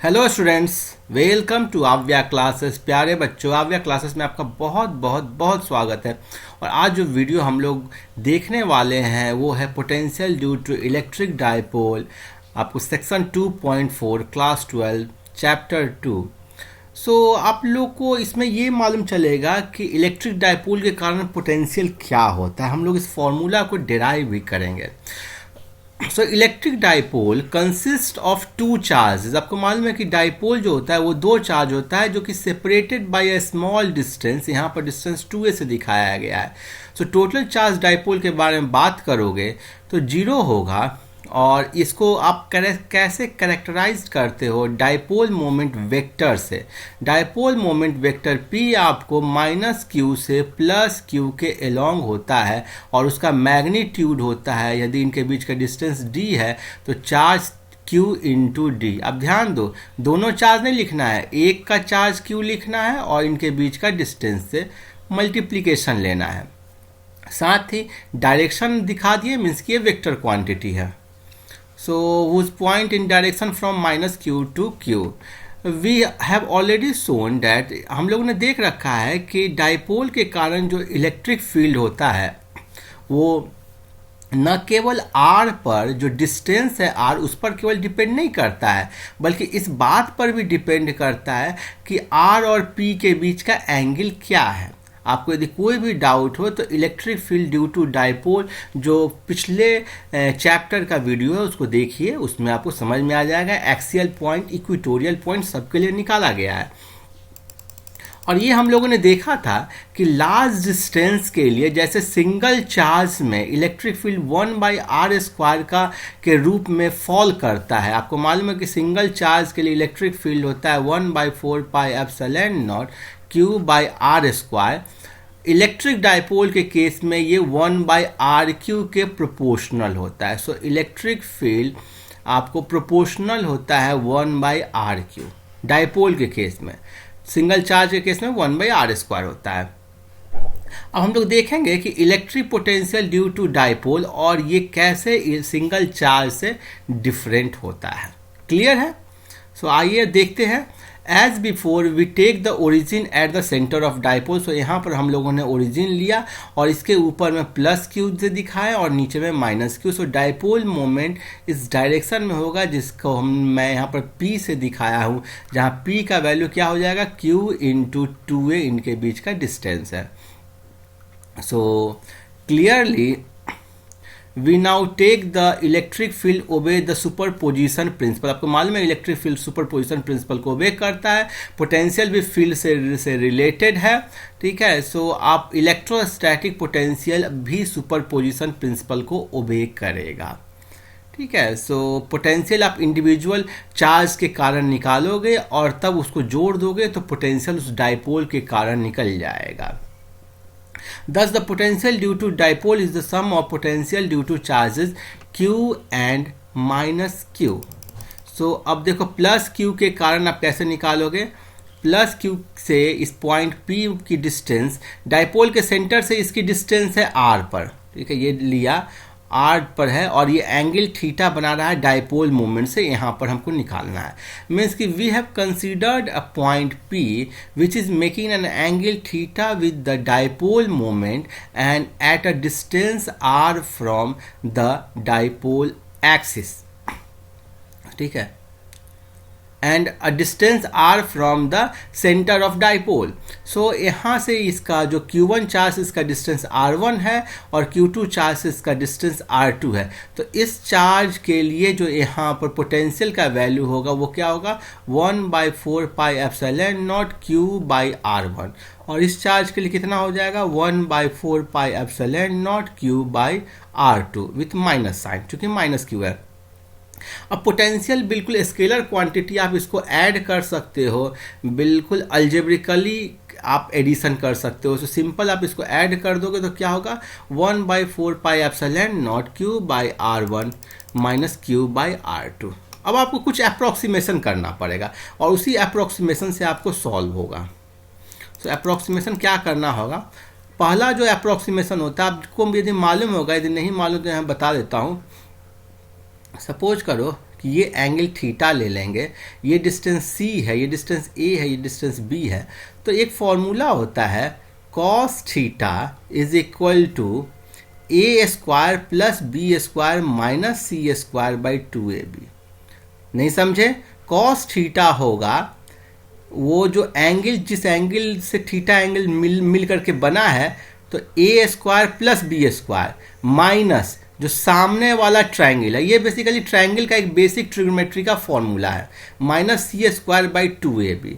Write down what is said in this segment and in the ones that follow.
Hello students, welcome to आव्या classes. प्यारे बच्चों, आव्या क्लासेस में आपका बहुत बहुत बहुत स्वागत है। और आज जो वीडियो हम लोग देखने वाले हैं वो है potential due to electric dipole. आपको सेक्शन 2.4 क्लास 12 चैप्टर 2। आप लोग को इसमें ये मालूम चलेगा कि इलेक्ट्रिक डाइपोल के कारण पोटेंशियल क्या होता है। हम लोग इस फॉर्मूला को डिराइव भी करेंगे। Electric dipole consist of two charges. आपको मालूम है कि डाइपोल जो होता है वो दो चार्ज होता है जो कि separated by a small distance. यहाँ पर डिस्टेंस 2a से दिखाया गया है। टोटल चार्ज डाइपोल के बारे में बात करोगे तो जीरो होगा। और इसको आप कैसे कैरेक्टराइज करते हो? डाइपोल मोमेंट वेक्टर से। डाइपोल मोमेंट वेक्टर P आपको -q से +q के अलोंग होता है और उसका मैग्नीट्यूड होता है, यदि इनके बीच का डिस्टेंस d है तो चार्ज q इंटू डी। अब ध्यान दो, दोनों चार्ज नहीं लिखना है, एक का चार्ज q लिखना है और इनके बीच का डिस्टेंस से मल्टीप्लीकेशन लेना है। साथ ही डायरेक्शन दिखा दिए, मीन्स कि ये वेक्टर क्वांटिटी है। whose point in direction from -q to q. We have already shown that हम लोगों ने देख रखा है कि डाइपोल के कारण जो इलेक्ट्रिक फील्ड होता है वो न केवल r पर, जो डिस्टेंस है r, उस पर केवल डिपेंड नहीं करता है, बल्कि इस बात पर भी डिपेंड करता है कि r और p के बीच का एंगल क्या है। आपको यदि कोई भी डाउट हो तो electric field due to dipole जो पिछले चैप्टर का वीडियो है उसको देखिए, उसमें आपको समझ में आ जाएगा। एक्सियल पॉइंट, इक्वेटोरियल पॉइंट सबके लिए निकाला गया है। और ये हम लोगों ने देखा था कि लार्ज डिस्टेंस के लिए, जैसे सिंगल चार्ज में इलेक्ट्रिक फील्ड 1/r² का के रूप में फॉल करता है। आपको मालूम है कि सिंगल चार्ज के लिए इलेक्ट्रिक फील्ड होता है 1/4πε0 q/r²। इलेक्ट्रिक डाइपोल के केस में ये 1/r³ के प्रोपोर्शनल होता है। इलेक्ट्रिक फील्ड आपको प्रोपोर्शनल होता है 1/r³। डाइपोल के केस में, सिंगल चार्ज के केस में 1/r² होता है। अब हम लोग देखेंगे कि electric potential due to dipole और ये कैसे सिंगल चार्ज से डिफरेंट होता है। क्लियर है? आइए देखते हैं। As before we take the origin at the centre of dipole. यहाँ पर हम लोगों ने ओरिजिन लिया और इसके ऊपर में +q से दिखाया और नीचे में -q। डाइपोल मोमेंट इस डायरेक्शन में होगा, जिसको मैं यहाँ पर p से दिखाया हूँ, जहाँ p का वैल्यू क्या हो जाएगा, q इंटू 2a इनके बीच का डिस्टेंस है। Clearly we now take the electric field obey the superposition principle। आपको मालूम है इलेक्ट्रिक फील्ड सुपरपोजिशन प्रिंसिपल को ओबे करता है, पोटेंशियल भी फील्ड से रिलेटेड है। ठीक है, आप इलेक्ट्रोस्टैटिक पोटेंशियल भी सुपरपोजिशन प्रिंसिपल को ओबे करेगा। ठीक है, पोटेंशियल आप इंडिविजुअल चार्ज के कारण निकालोगे और तब उसको जोड़ दोगे तो पोटेंशियल उस डाइपोल के कारण निकल जाएगा। Thus, the potential due to dipole is the sum of potential due to charges q and -q। अब देखो +q के कारण आप कैसे निकालोगे? +q से इस पॉइंट P की डिस्टेंस, डाइपोल के सेंटर से इसकी डिस्टेंस है r पर। ठीक है, ये लिया r पर है और ये एंगल थीटा बना रहा है डाइपोल मोमेंट से, यहाँ पर हमको निकालना है। मीन्स कि we have considered a point P which is making an angle theta with the dipole moment and at a distance r from the dipole axis. ठीक है, and a distance r from the centre of dipole. यहाँ से इसका जो q1 charge इसका distance r1 है और q2 charge इसका डिस्टेंस r2 है। तो इस चार्ज के लिए जो यहाँ पर पोटेंशियल का वैल्यू होगा वो क्या होगा, 1/4πε0 q/r1। और इस चार्ज के लिए कितना हो जाएगा, 1/4πε0 q/r2 विथ माइनस साइन, चूंकि -q है। अब पोटेंशियल बिल्कुल स्केलर क्वांटिटी, आप इसको ऐड कर सकते हो, बिल्कुल अल्जेब्रिकली आप एडिशन कर सकते हो। सिंपल आप इसको ऐड कर दोगे तो क्या होगा, 1/4πε0 q/r1 -q/r2। अब आपको कुछ अप्रॉक्सीमेशन करना पड़ेगा और उसी अप्रॉक्सीमेशन से आपको सॉल्व होगा। अप्रॉक्सीमेशन क्या करना होगा? पहला जो अप्रॉक्सीमेशन होता है, आपको यदि मालूम होगा, यदि नहीं मालूम तो यहाँ बता देता हूँ। सपोज करो कि ये एंगल थीटा ले लेंगे, ये डिस्टेंस c है, ये डिस्टेंस a है, ये डिस्टेंस b है, तो एक फॉर्मूला होता है cos theta is equal to a square plus b square minus c square by 2ab। नहीं समझे? cos थीटा होगा वो जो एंगल, जिस एंगल से थीटा एंगल मिल करके बना है, तो a square plus b square minus जो सामने वाला ट्रायंगल है, ये बेसिकली ट्रायंगल का एक बेसिक ट्रिग्नोमेट्री का फॉर्मूला है, minus c square by 2ab।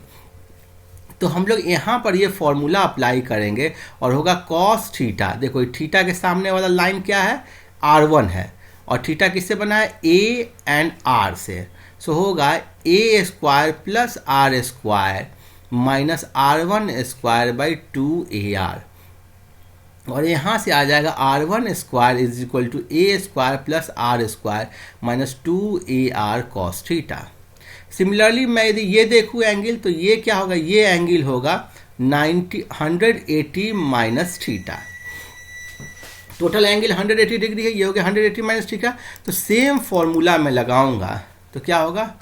तो हम लोग यहाँ पर ये फॉर्मूला अप्लाई करेंगे और होगा cos थीटा। देखो थीटा के सामने वाला लाइन क्या है, r1 है, और थीटा किससे बना है, a एंड r से। सो होगा a square plus r square minus r1 square by 2ar, और यहाँ से आ जाएगा r1 square is equal to a square plus r square minus 2ar cos theta. Similarly मैं यदि ये देखूँ एंगल, तो ये क्या होगा, ये एंगल होगा 180 minus theta. Total angle 180 degree है, ये हो गया 180 माइनस थीटा। तो सेम फॉर्मूला मैं लगाऊंगा तो क्या होगा,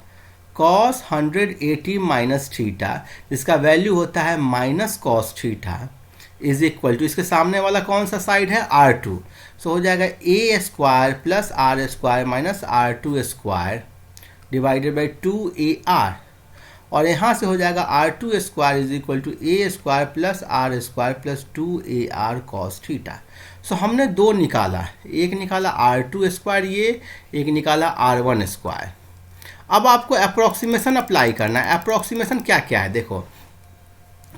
cos 180 माइनस थीटा, जिसका वैल्यू होता है minus cos theta is equal to, इसके सामने वाला कौन सा साइड है, r2। सो हो जाएगा a square plus r square minus r2 square divided by 2ar, और यहाँ से हो जाएगा r2 square is equal to a square plus r square plus 2ar cos theta. So हमने दो निकाला, एक निकाला r2 स्क्वायर, ये एक निकाला r1 स्क्वायर। अब आपको अप्रोक्सीमेशन अप्लाई करना है। अप्रोक्सीमेशन क्या क्या है, देखो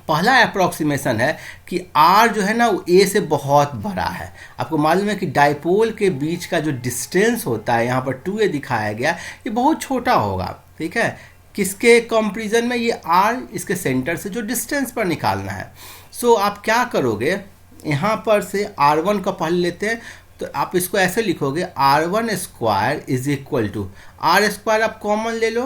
पहला अप्रोक्सीमेशन है कि r जो है ना वो a से बहुत बड़ा है। आपको मालूम है कि डाइपोल के बीच का जो डिस्टेंस होता है, यहाँ पर 2a दिखाया गया, ये बहुत छोटा होगा, ठीक है। किसके कंपैरिजन में, ये r इसके सेंटर से जो डिस्टेंस पर निकालना है। सो आप क्या करोगे, यहाँ पर से r1 का पहले लेते हैं, तो आप इसको ऐसे लिखोगे r1 square is equal to, r square आप कॉमन ले लो,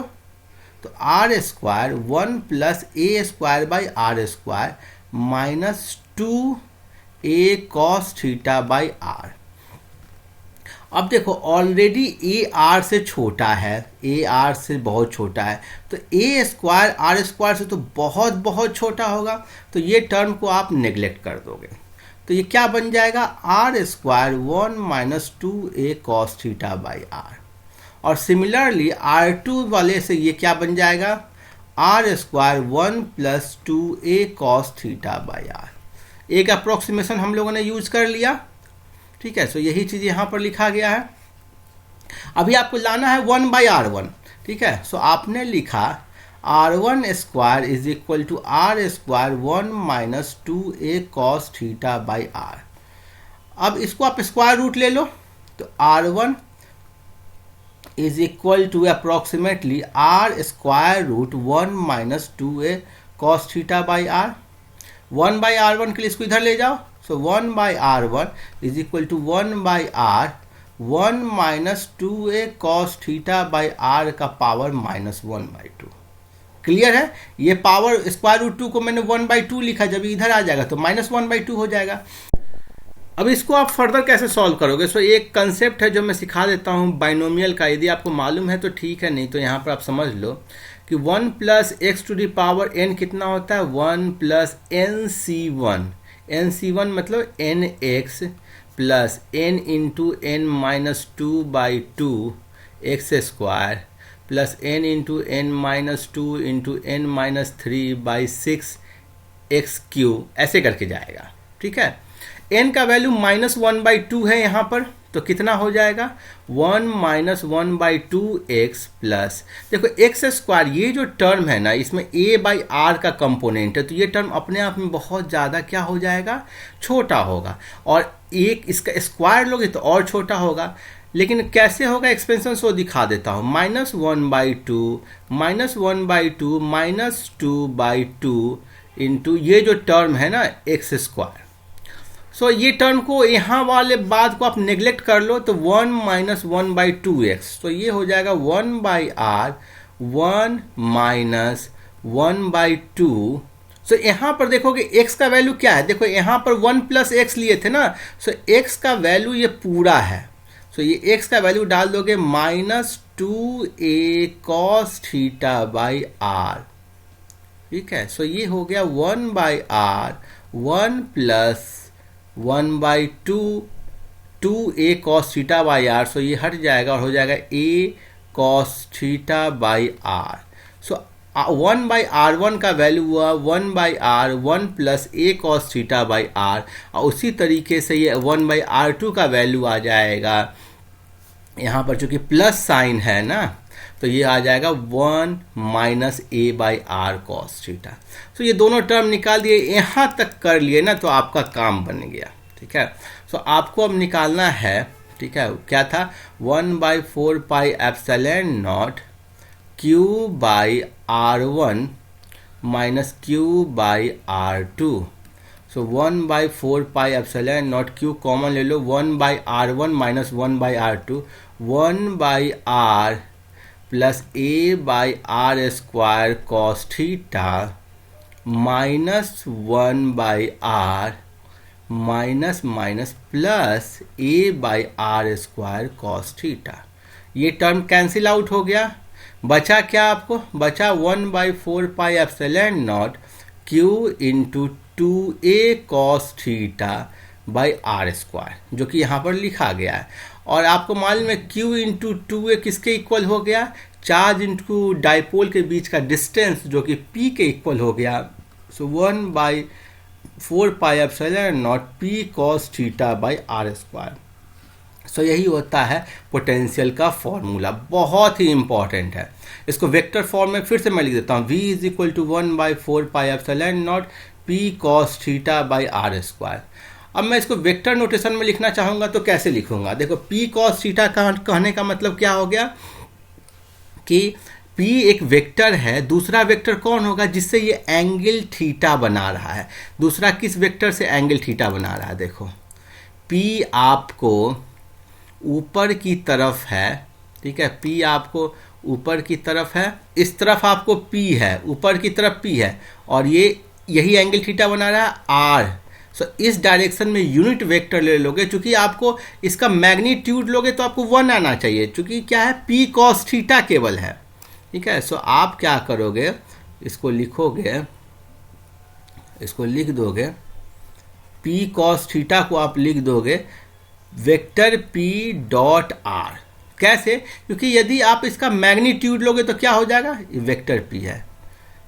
तो r square 1 plus a square by r square minus 2a cos theta by r। अब देखो ऑलरेडी a r से छोटा है, a r से बहुत छोटा है, तो a स्क्वायर r स्क्वायर से तो बहुत बहुत छोटा होगा, तो ये टर्म को आप नेग्लेक्ट कर दोगे। तो ये क्या बन जाएगा, r square 1 minus 2a cos theta by r। और सिमिलरली r2 वाले से ये क्या बन जाएगा, r square 1 plus 2a cos theta by r। एक अप्रोक्सीमेशन हम लोगों ने यूज कर लिया, ठीक है। सो यही चीज़ यहाँ पर लिखा गया है। अभी आपको लाना है 1 बाई r1, ठीक है। सो आपने लिखा r1 square is equal to r square 1 minus 2a cos theta by r। अब इसको आप स्क्वायर रूट ले लो, तो r1 is equal to approximately r square root 1 minus 2a cos theta by r। 1 by r1 के लिए इसको इधर ले जाओ, so 1 by r1 is equal to 1 by r 1 minus 2a cos theta by r का पावर माइनस 1 बाई 2। क्लियर है? ये power square root 2 को मैंने 1 बाई 2 लिखा, जब इधर आ जाएगा तो माइनस 1 बाई 2 हो जाएगा। अब इसको आप फर्दर कैसे सॉल्व करोगे? सो एक कंसेप्ट है जो मैं सिखा देता हूँ बाइनोमियल का, यदि आपको मालूम है तो ठीक है, नहीं तो यहाँ पर आप समझ लो कि 1 plus x to the power n कितना होता है, 1 प्लस nc1। nc1 मतलब nx plus n into n minus 2 by 2 x square plus n into n minus 2 into n minus 3 by 6 x Q, ऐसे करके जाएगा, ठीक है। n का वैल्यू माइनस 1 बाई 2 है यहाँ पर, तो कितना हो जाएगा 1 माइनस 1 बाई 2 एक्स प्लस, देखो एक्स स्क्वायर, ये जो टर्म है ना इसमें a बाई आर का कंपोनेंट है, तो ये टर्म अपने आप में बहुत ज़्यादा क्या हो जाएगा, छोटा होगा, और एक इसका स्क्वायर लोगे तो और छोटा होगा। लेकिन कैसे होगा, एक्सपेंशन सो दिखा देता हूँ, minus 1 by 2 minus 1 by 2 minus 2 by 2 into ये जो टर्म है ना एक्स स्क्वायर। सो ये टर्म को यहाँ वाले बात को आप नेग्लेक्ट कर लो, तो 1 माइनस 1 बाई 2x, तो ये हो जाएगा 1 बाई आर 1 माइनस 1 बाई 2। सो यहाँ पर देखोगे x का वैल्यू क्या है, देखो यहाँ पर 1 प्लस एक्स लिए थे ना, सो x का वैल्यू ये पूरा है, सो ये x का वैल्यू डाल दोगे minus 2a cos theta by r. ठीक है, सो ये हो गया 1/r 1 plus 1/2 2a cos theta by r. So ये हट जाएगा और हो जाएगा a cos theta by r. So 1/r1 का वैल्यू हुआ 1/r 1 plus a cos theta by r. और उसी तरीके से ये 1/r2 का वैल्यू आ जाएगा, यहाँ पर चूंकि प्लस साइन है ना, तो ये आ जाएगा 1 माइनस a/r cos थीटा। तो ये दोनों टर्म निकाल दिए, यहाँ तक कर लिए ना तो आपका काम बन गया। ठीक है, सो आपको अब निकालना है, ठीक है, क्या था 1/4 pi epsilon naught q by r1 minus q by r2। So 1/4 pi epsilon naught q common ले लो, 1/r1 minus 1/r2, 1/r plus a/r square cos theta minus 1/r minus minus plus a/r square cos theta. ये term cancel out हो गया, बचा क्या आपको, बचा 1/4 pi epsilon naught q into 2a cos theta by r square, जो कि यहाँ पर लिखा गया है। और आपको मालूम है q इंटू 2a किसके इक्वल हो गया, चार्ज इंटू डाइपोल के बीच का डिस्टेंस, जो कि p के इक्वल हो गया। So 1/4 pi epsilon naught p cos theta by r square. So यही होता है पोटेंशियल का फॉर्मूला, बहुत ही इंपॉर्टेंट है। इसको वेक्टर फॉर्म में फिर से मैं लिख देता हूँ, v is equal to 1/4 pi epsilon naught p cos theta by r square. अब मैं इसको वेक्टर नोटेशन में लिखना चाहूँगा तो कैसे लिखूंगा, देखो p cos थीटा कहने का मतलब क्या हो गया कि p एक वेक्टर है, दूसरा वेक्टर कौन होगा जिससे ये एंगल थीटा बना रहा है। दूसरा किस वेक्टर से एंगल थीटा बना रहा है, देखो p आपको ऊपर की तरफ है, ठीक है, p आपको ऊपर की तरफ है, इस तरफ आपको p है, ऊपर की तरफ p है, और ये यही एंगल थीटा बना रहा है r। सो इस डायरेक्शन में यूनिट वेक्टर ले लोगे, चूंकि आपको इसका मैग्नीट्यूड लोगे तो आपको 1 आना चाहिए, चूंकि क्या है p cos थीटा केवल है। ठीक है, सो आप क्या करोगे, इसको लिखोगे, इसको लिख दोगे, p cos थीटा को आप लिख दोगे वेक्टर p डॉट r। कैसे, क्योंकि यदि आप इसका मैग्नीट्यूड लोगे तो क्या हो जाएगा, वेक्टर p है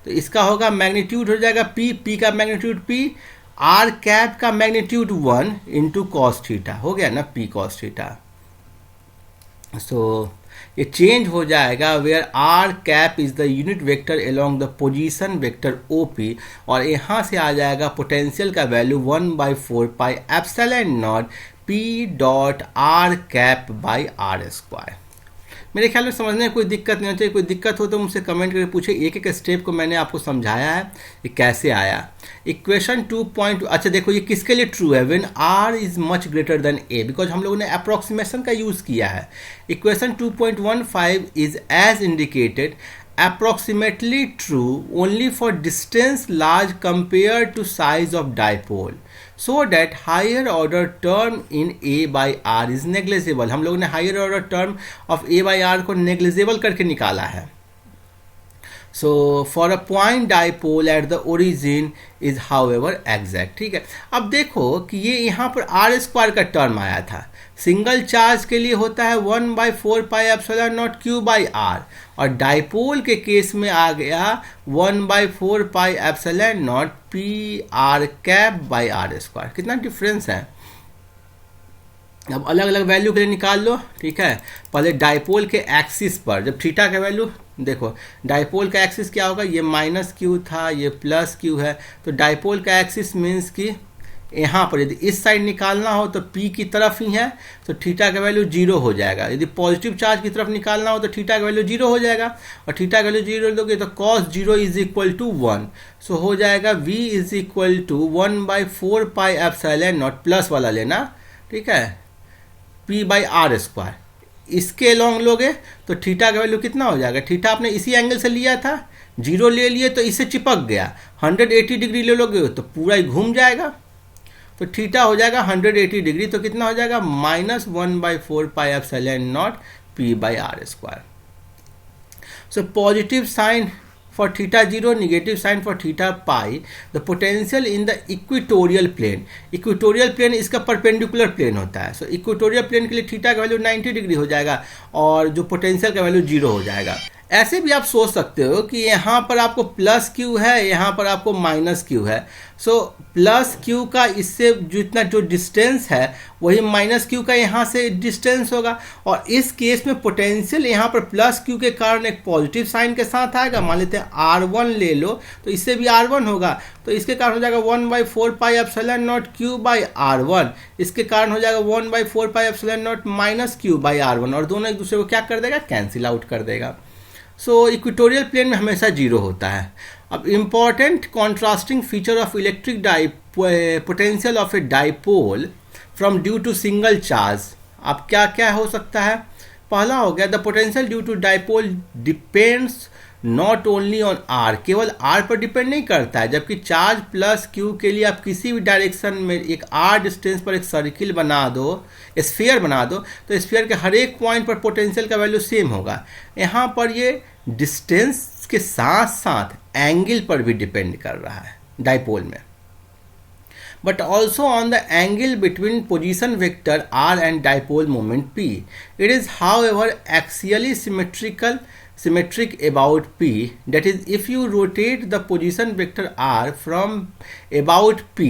तो इसका होगा मैग्नीट्यूड हो जाएगा p का मैग्नीट्यूड p, r कैप का मैग्नीट्यूड 1 इंटू कॉस थीटा, हो गया ना p cos थीटा। सो ये चेंज हो जाएगा where r cap is the unit vector along the position vector OP, और यहाँ से आ जाएगा पोटेंशियल का value 1/4 pi epsilon naught p dot r cap by r square. मेरे ख्याल में समझने में कोई दिक्कत नहीं होती चाहिए, कोई दिक्कत हो तो मुझसे कमेंट करके पूछे, एक एक स्टेप को मैंने आपको समझाया है ये कैसे आया। इक्वेशन 2. अच्छा देखो ये किसके लिए ट्रू है, when r is much greater than a, because हम लोगों ने अप्रोक्सीमेशन का यूज़ किया है। Equation 2.15 is as indicated approximately true only for distance large compared to size of dipole, so that higher order term in a by r is negligible। हम लोग ने higher order term of a by r को negligible करके निकाला है। So for a point dipole at the origin is however exact। ठीक है, अब देखो कि ये यहाँ पर आर स्क्वायर का टर्म आया था, सिंगल चार्ज के लिए होता है 1/4 pi epsilon naught q by r, और डाइपोल के केस में आ गया 1/4 pi epsilon naught p r cap by r square. कितना डिफरेंस है, अब अलग अलग वैल्यू के लिए निकाल लो। ठीक है, पहले डाइपोल के एक्सिस पर जब थीटा का वैल्यू देखो, डाइपोल का एक्सिस क्या होगा, ये माइनस क्यू था, ये प्लस क्यू है, तो डाइपोल का एक्सिस मीन्स कि यहाँ पर यदि इस साइड निकालना हो तो p की तरफ ही है तो थीटा का वैल्यू 0 हो जाएगा। यदि पॉजिटिव चार्ज की तरफ निकालना हो तो थीटा का वैल्यू 0 हो जाएगा, और थीटा का वैल्यू 0 दोगे तो cos 0 is equal to 1। So हो जाएगा v is equal to 1/4 pi epsilon naught, plus वाला लेना, ठीक है, p बाई आर स्क्वायर। इसके लॉन्ग लोगे तो थीटा का वैल्यू कितना हो जाएगा, थीटा आपने इसी एंगल से लिया था, 0 ले लिए तो इससे चिपक गया, 180 डिग्री ले लोगे तो पूरा ही घूम जाएगा, तो थीटा हो जाएगा 180 डिग्री, तो कितना हो जाएगा -1/4 pi epsilon naught p by r square. So positive sign for theta 0, negative sign for theta pi. The potential in the equatorial plane. Equatorial plane इसका perpendicular plane होता है. So equatorial plane के लिए theta का value 90 degree हो जाएगा और जो पोटेंशियल का वैल्यू 0 हो जाएगा. ऐसे भी आप सोच सकते हो कि यहाँ पर आपको प्लस क्यू है, यहाँ पर आपको माइनस क्यू है. सो प्लस क्यू का इससे जितना जो डिस्टेंस है वही माइनस क्यू का यहाँ से डिस्टेंस होगा. और इस केस में पोटेंशियल यहाँ पर प्लस क्यू के कारण एक पॉजिटिव साइन के साथ आएगा. मान लेते हैं R1 ले लो तो इससे भी R1 होगा, तो इसके कारण हो जाएगा 1/4 pi epsilon not Q by R1. इसके कारण हो जाएगा 1/4 pi epsilon not minus Q by R1 और दोनों एक दूसरे को क्या कर देगा, कैंसिल आउट कर देगा. सो इक्वेटोरियल प्लेन में हमेशा 0 होता है. अब important contrasting feature of electric potential of a dipole from due to single charge. अब क्या क्या हो सकता है. पहला हो गया the potential due to dipole depends not only on r. केवल आर पर डिपेंड नहीं करता है, जबकि चार्ज प्लस क्यू के लिए आप किसी भी डायरेक्शन में एक आर डिस्टेंस पर एक सर्किल बना दो, स्फीयर बना दो, तो स्फीयर के हर एक पॉइंट पर पोटेंशियल का वैल्यू सेम होगा. यहाँ पर ये डिस्टेंस के साथ साथ एंगल पर भी डिपेंड कर रहा है डाइपोल में, but also on the angle between position vector r and dipole moment p. It is however axially symmetric about p. That is, if you rotate the position vector r from about p,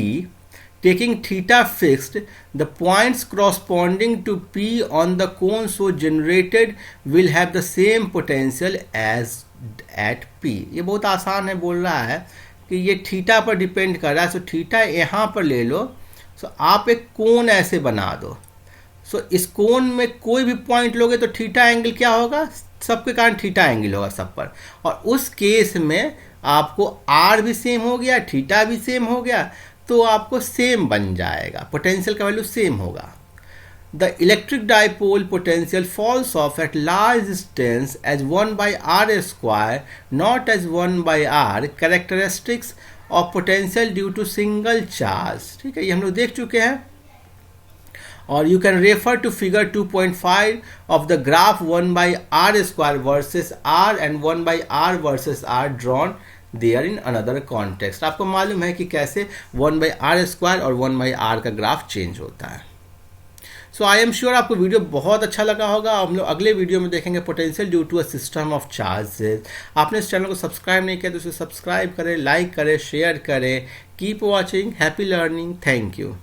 taking theta fixed, the points corresponding to p on the cone so generated will have the same potential as at p. ये बहुत आसान है, बोल रहा है कि ये theta पर डिपेंड कर रहा है. सो थीटा यहाँ पर ले लो. सो आप एक कोन ऐसे बना दो. सो इस कोन में कोई भी पॉइंट लोगे तो थीटा एंगल क्या होगा, सबके कारण थीटा एंगल होगा सब पर. और उस केस में आपको आर भी सेम हो गया, थीटा भी सेम हो गया, तो आपको सेम बन जाएगा, पोटेंशियल का वैल्यू सेम होगा. The electric dipole potential falls off at large distance as 1 by r square, not as 1 by r. Characteristics of potential due to single charge. ठीक है, ये हम लोग देख चुके हैं. और you can refer to figure 2.5 of the graph 1 by r square versus r and 1 by r versus r drawn there in another context. आपको मालूम है कि कैसे 1 by r square और 1 by r का ग्राफ चेंज होता है. सो आई एम श्योर आपको वीडियो बहुत अच्छा लगा होगा. हम लोग अगले वीडियो में देखेंगे potential due to a system of charges. आपने इस चैनल को सब्सक्राइब नहीं किया तो उसे सब्सक्राइब करें, लाइक करें, शेयर करें. Keep watching. Happy learning. Thank you.